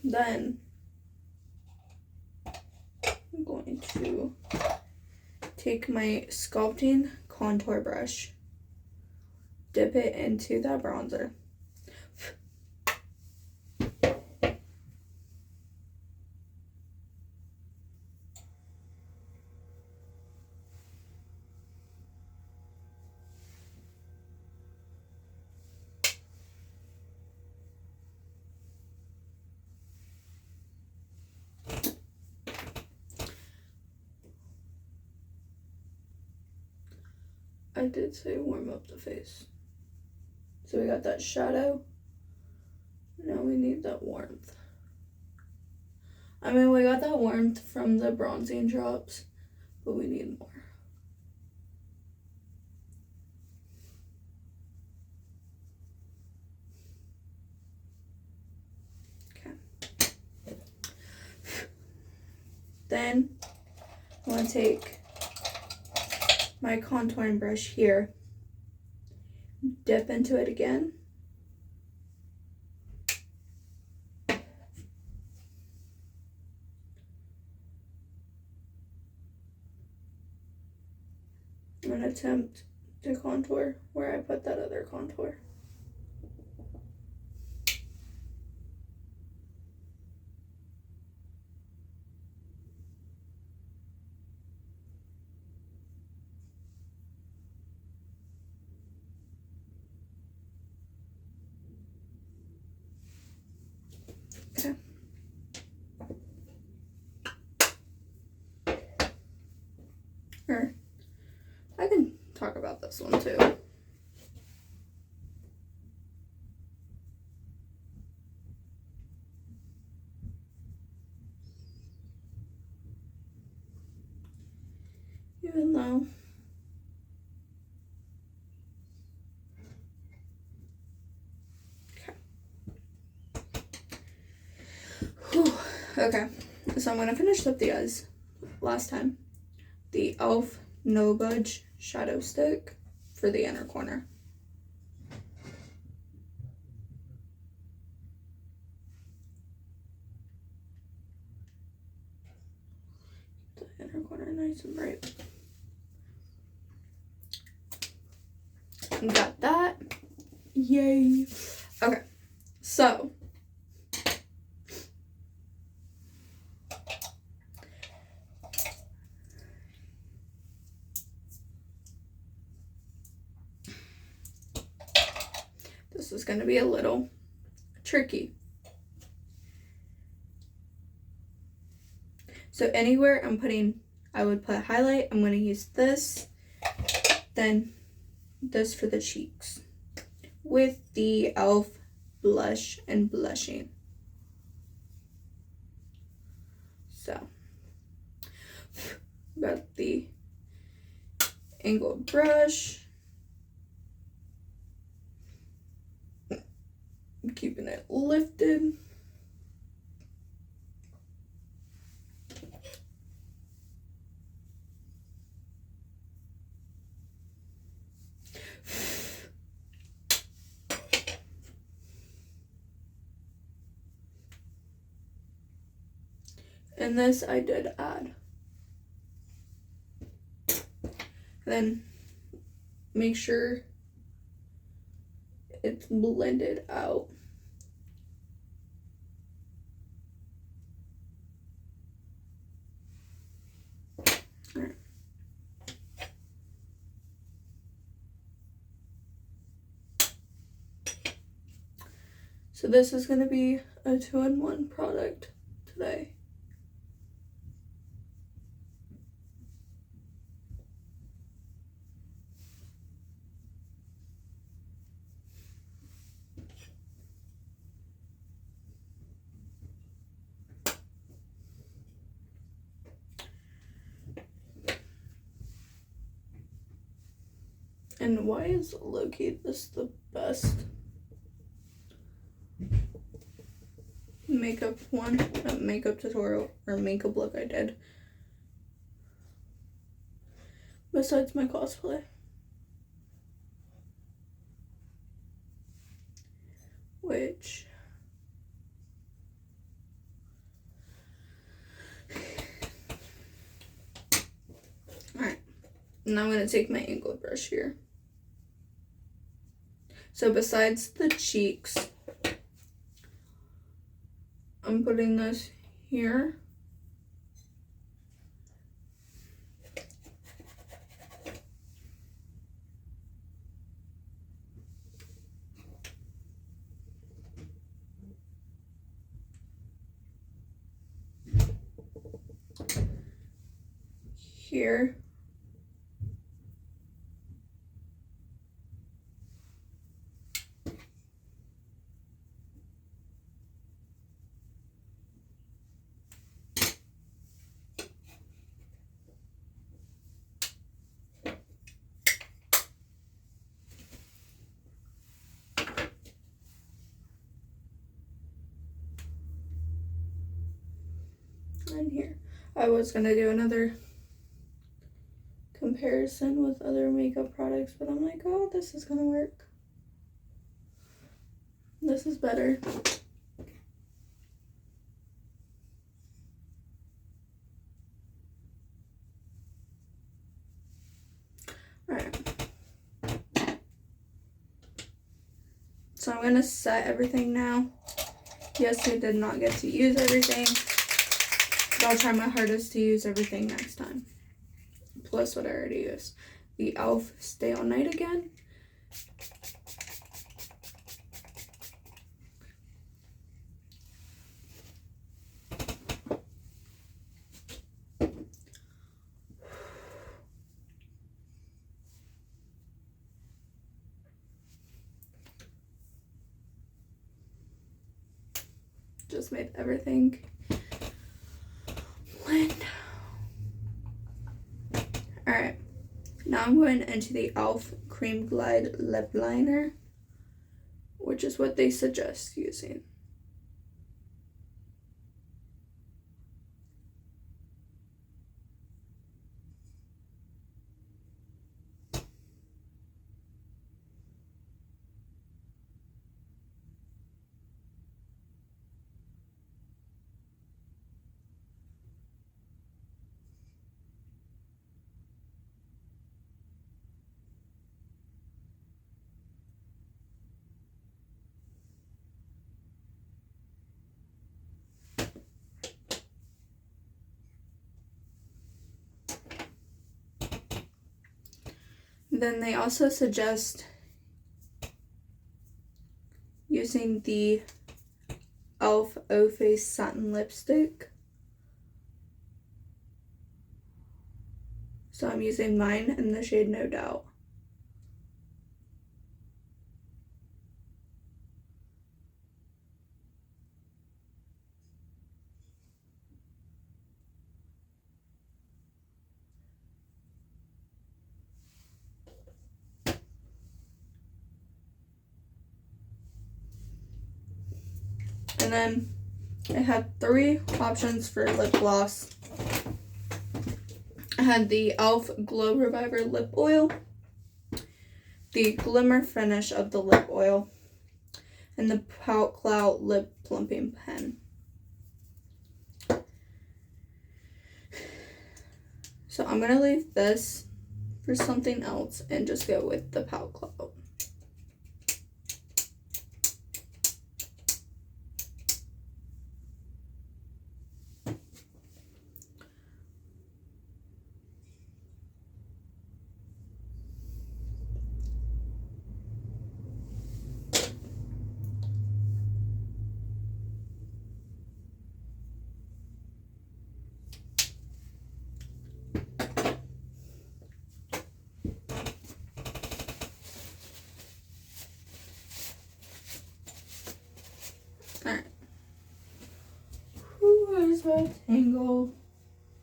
then I'm going to take my sculpting contour brush, dip it into that bronzer. I did say warm up the face. So we got that shadow. Now we need that warmth. I mean, we got that warmth from the bronzing drops, but we need more. Okay. Then I'm going to take my contouring brush here, dip into it again, and attempt to contour where I put that other contour. Okay. Or I can talk about this one too. Even though okay, so I'm gonna finish up the eyes. Last time, the e.l.f. No Budge shadow stick for the inner corner. The inner corner nice and bright. Got that. Yay. Okay, so this is going to be a little tricky. So anywhere I'm putting I would put highlight. I'm going to use this, then this for the cheeks with the e.l.f. blush and blushing. So, got the angled brush. I'm keeping it lifted. And this I did add. Then make sure it's blended out. Alright. So this is going to be a 2-in-1 product today. And why is locate this the best makeup one, makeup tutorial or makeup look I did besides my cosplay? Which alright, now I'm going to take my angled brush here. So besides the cheeks, I'm putting this here. Here. And here. I was gonna do another comparison with other makeup products, but I'm like, oh, this is gonna work. This is better. Alright. So I'm gonna set everything now. Yes, I did not get to use everything, but I'll try my hardest to use everything next time. Plus what I already used. The e.l.f. Stay All Night again. Just made everything blend. Alright, now I'm going into the e.l.f. Cream Glide Lip Liner, which is what they suggest using. Then they also suggest using the e.l.f. O Face Satin Lipstick. So I'm using mine in the shade No Doubt. And then I had 3 options for lip gloss. I had the e.l.f. Glow Reviver Lip Oil, the Glimmer Finish of the Lip Oil, and the Pout Cloud Lip Plumping Pen. So I'm going to leave this for something else and just go with the Pout Cloud. Alright. Where's that tangle?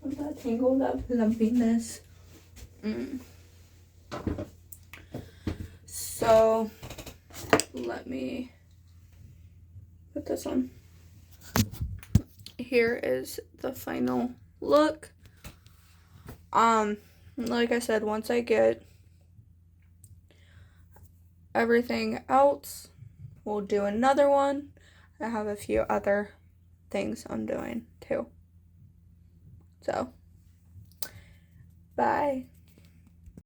Where's that tangle? That lumpiness. So, let me put this on. Here is the final look. Like I said, once I get everything else, we'll do another one. I have a few other things I'm doing too. So, bye.